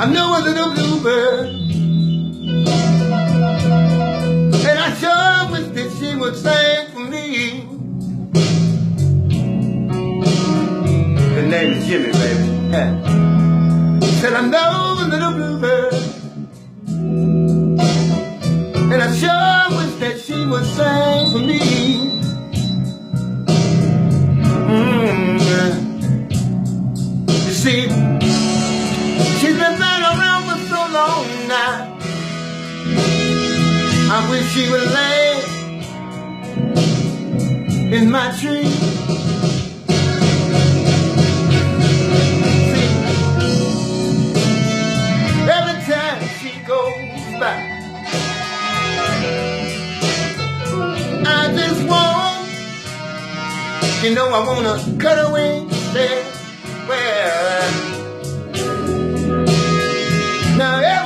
I know a little bluebird, and I sure wish that she would sing for me. Her name is Jimmy, baby. Yeah. Said I know a little bluebird, and I sure wish that she would sing for me. You see, she's been flying around for so long now. I wish she would land in my tree. See, every time she goes by, I just want, you know, I wanna cut her wings, say, well, now every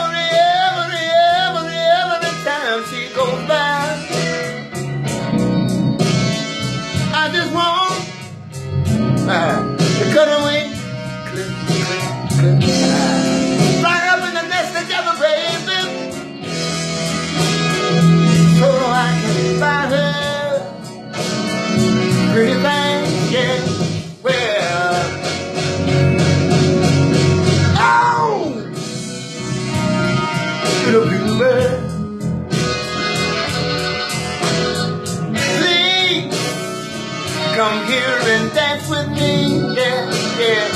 time she goes by, I just want to cut her wings, clip, clip, clip, fly up in the nest together, baby, so I can buy her pretty things, yeah. Well, oh, little bluebird, please come here and dance with me, yeah, yeah.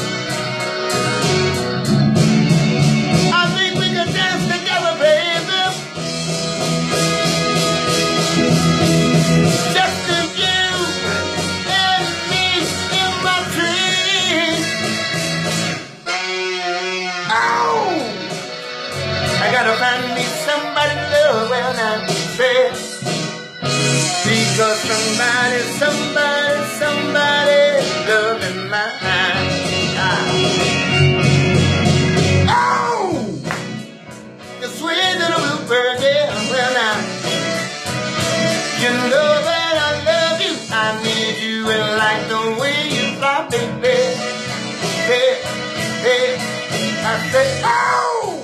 I think we can dance together, baby, just as you and me in my tree. Oh, I gotta find me somebody to love, well now, say, because somebody loving my oh, the sweet little bluebird, yeah, well now, you know that I love you, I need you, and like the way you fly, baby, hey, hey, I say, oh,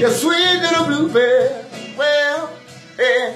the sweet little bluebird, well, yeah.